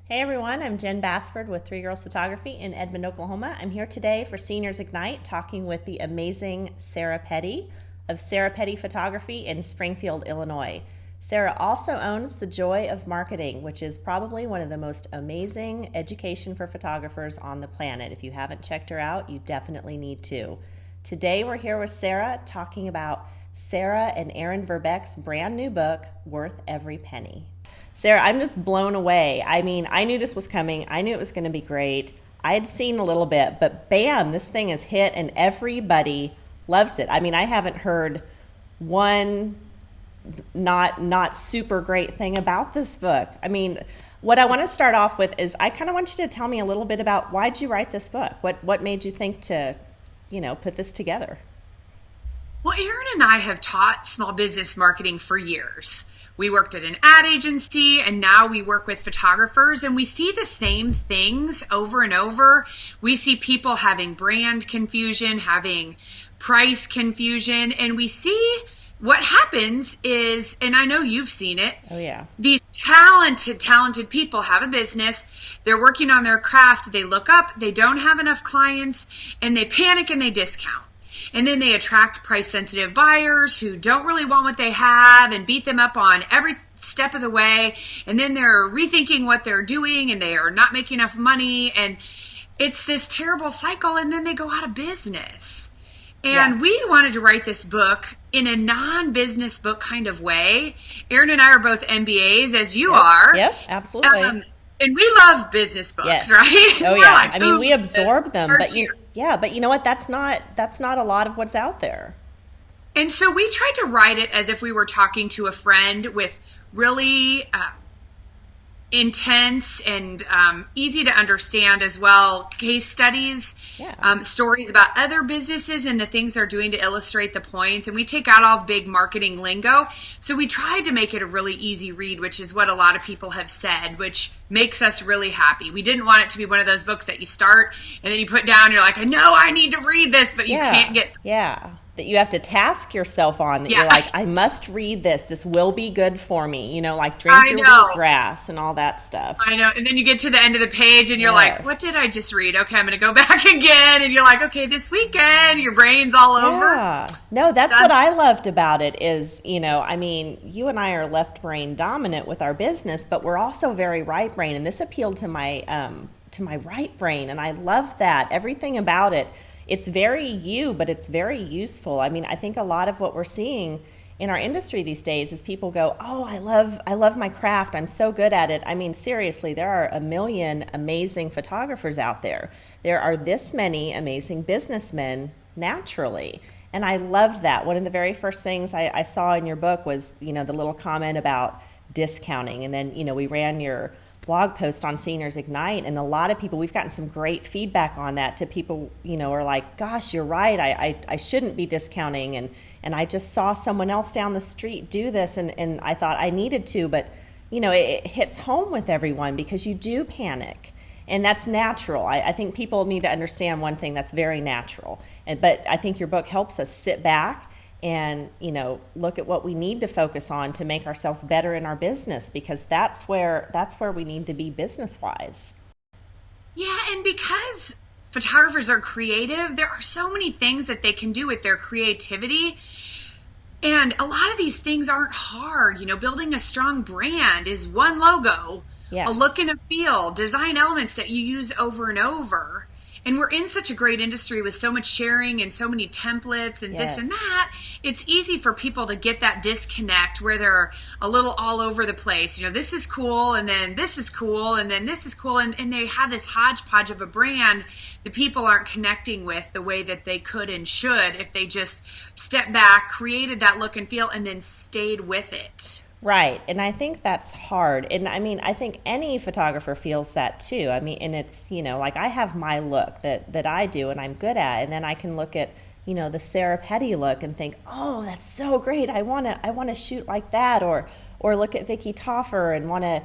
Hey everyone, I'm Jen Bassford with Three Girls Photography in Edmond, Oklahoma. I'm here today for Seniors Ignite talking with the amazing Sarah Petty of Sarah Petty Photography in Springfield, Illinois. Sarah also owns The Joy of Marketing, which is probably one of the most amazing education for photographers on the planet. If you haven't checked her out, you definitely need to. Today we're here with Sarah talking about Sarah and Aaron Verbeck's brand new book, Worth Every Penny. Sarah, I'm just blown away. I mean, I knew this was coming. I knew it was going to be great. I had seen a little bit, but bam, this thing is hit and everybody loves it. I mean, I haven't heard one not super great thing about this book. I mean, what I want to start off with is I kind of want you to tell me a little bit about why'd you write this book? What made you think to, put this together? Well, Aaron and I have taught small business marketing for years. We worked at an ad agency and now we work with photographers and we see the same things over and over. We see people having brand confusion, having price confusion, and we see what happens is, and I know you've seen it. Oh, yeah. These talented people have a business. They're working on their craft. They look up, they don't have enough clients, and they panic and they discount. And then they attract price sensitive buyers who don't really want what they have and beat them up on every step of the way. And then they're rethinking what they're doing and they are not making enough money. And it's this terrible cycle. And then they go out of business. And we wanted to write this book in a non-business book kind of way. Aaron and I are both MBAs, as you are. Yep, absolutely. And we love business books, yes. right? Oh, We're yeah. like, I mean, we absorb them, but but you know what? That's not a lot of what's out there. And so we tried to write it as if we were talking to a friend with really intense and easy to understand as well case studies, stories about other businesses and the things they're doing to illustrate the points. And we take out all the big marketing lingo. So we tried to make it a really easy read, which is what a lot of people have said, which makes us really happy. We didn't want it to be one of those books that you start and then you put down, you're like, I know I need to read this, but you can't get. That you have to task yourself on, that you're like, I must read this. This will be good for me. Like drink your wheatgrass and all that stuff. I know. And then you get to the end of the page and you're like, what did I just read? Okay, I'm going to go back again. And you're like, okay, this weekend, your brain's all over. Yeah. No, that's what I loved about it is, I mean, you and I are left brain dominant with our business, but we're also very right brain. And this appealed to my right brain. And I love that. Everything about it. It's very you, but it's very useful. I mean, I think a lot of what we're seeing in our industry these days is people go, oh, I love my craft. I'm so good at it. I mean, seriously, there are a million amazing photographers out there. There are this many amazing businessmen naturally. And I loved that. One of the very first things I saw in your book was, the little comment about discounting. And then, we ran your blog post on Seniors Ignite, and a lot of people, we've gotten some great feedback on that to people, are like, gosh, you're right, I shouldn't be discounting, and I just saw someone else down the street do this, and I thought I needed to, but it hits home with everyone because you do panic, and that's natural. I think people need to understand one thing that's very natural, but I think your book helps us sit back and look at what we need to focus on to make ourselves better in our business, because that's where we need to be business wise. Yeah, and because photographers are creative, there are so many things that they can do with their creativity. And a lot of these things aren't hard. Building a strong brand is one logo, a look and a feel, design elements that you use over and over. And we're in such a great industry with so much sharing and so many templates and this and that. It's easy for people to get that disconnect where they're a little all over the place. This is cool, and then this is cool, and then this is cool. And they have this hodgepodge of a brand that people aren't connecting with the way that they could and should if they just stepped back, created that look and feel, and then stayed with it. Right. And I think that's hard. And I mean, I think any photographer feels that too. I mean, and it's, like I have my look that I do and I'm good at. And then I can look at, the Sarah Petty look and think, oh, that's so great. I want to shoot like that. Or look at Vicki Toffer and want to,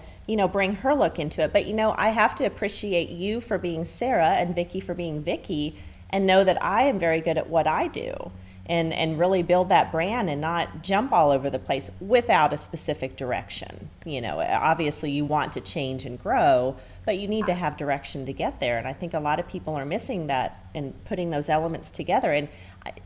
bring her look into it. But, I have to appreciate you for being Sarah and Vicki for being Vicki, and know that I am very good at what I do. and really build that brand and not jump all over the place without a specific direction. You know, obviously you want to change and grow, but you need to have direction to get there. And I think a lot of people are missing that and putting those elements together. And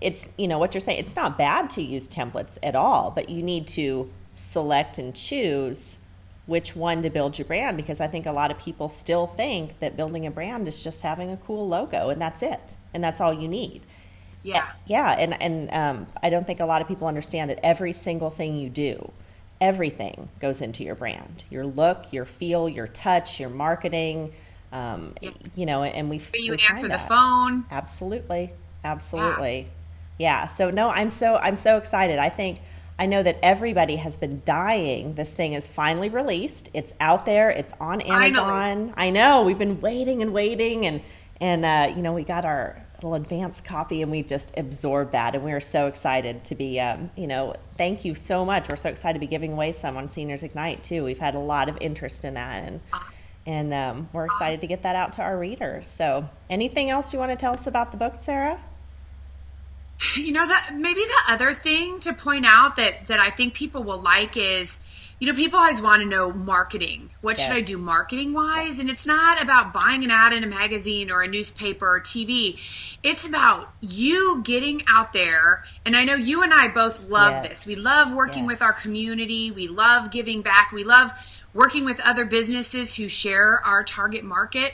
it's, you know, what you're saying, it's not bad to use templates at all, but you need to select and choose which one to build your brand, because I think a lot of people still think that building a brand is just having a cool logo and that's it. And that's all you need. Yeah. Yeah, and I don't think a lot of people understand that every single thing you do, everything goes into your brand. Your look, your feel, your touch, your marketing, Yeah. you know, and You we answer find the that. phone. Absolutely. Yeah. Absolutely. Yeah. So no, I'm so excited. I know that everybody has been dying. This thing is finally released. It's out there. It's on Finally. Amazon. I know we've been waiting and waiting, and you know, we got our little advanced copy and we just absorbed that, and we are so excited to be you know, thank you so much. We're so excited to be giving away some on Seniors Ignite too. We've had a lot of interest in that, and we're excited to get that out to our readers. So anything else you want to tell us about the book, Sarah? You know, that maybe the other thing to point out that I think people will like is, you know, people always want to know marketing. What should I do Yes. marketing wise? And Yes. it's not about buying an ad in a magazine or a newspaper or TV. It's about you getting out there. And I know you and I both love this. We Yes. love working with our Yes. community. We love giving back. We love working with other businesses who share our target market.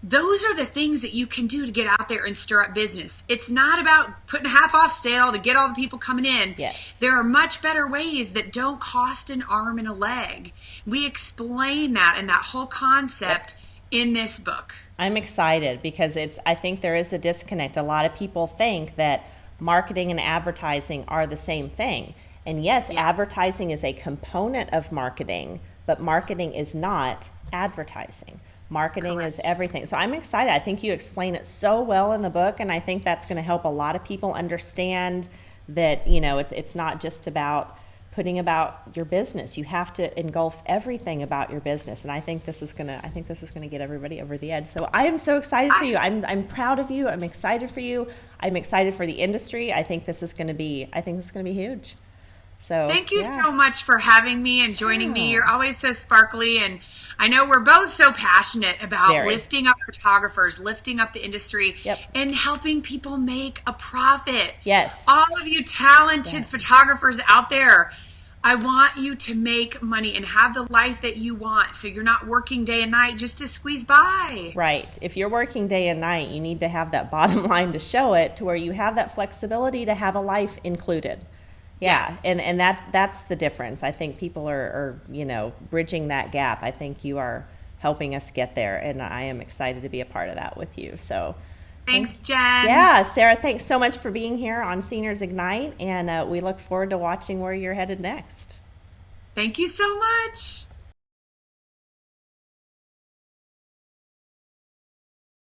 Those are the things that you can do to get out there and stir up business. It's not about putting a half off sale to get all the people coming in. Yes. There are much better ways that don't cost an arm and a leg. We explain that and that whole concept in this book. I'm excited because I think there is a disconnect. A lot of people think that marketing and advertising are the same thing. And yes, Yeah. advertising is a component of marketing, but marketing is not advertising. Marketing is Correct. everything. So I'm excited. I think you explain it so well in the book, and I think that's going to help a lot of people understand that, you know, it's not just about putting about your business. You have to engulf everything about your business, and I think this is gonna get everybody over the edge. So I am so excited for you. I'm proud of you. I'm excited for you. I'm excited for the industry. I think this is gonna be huge. So Thank you yeah. so much for having me and joining me. Yeah. You're always so sparkly, and I know we're both so passionate about Very. lifting up photographers, lifting up the industry, Yep. and helping people make a profit. Yes. All of you talented Yes. photographers out there, I want you to make money and have the life that you want, so you're not working day and night just to squeeze by. Right. If you're working day and night, you need to have that bottom line to show it, to where you have that flexibility to have a life included. Yeah, Yes. and that's the difference. I think people are, you know, bridging that gap. I think you are helping us get there, and I am excited to be a part of that with you. So, Thanks, Jen. yeah, Sarah, thanks so much for being here on Seniors Ignite, and we look forward to watching where you're headed next. Thank you so much.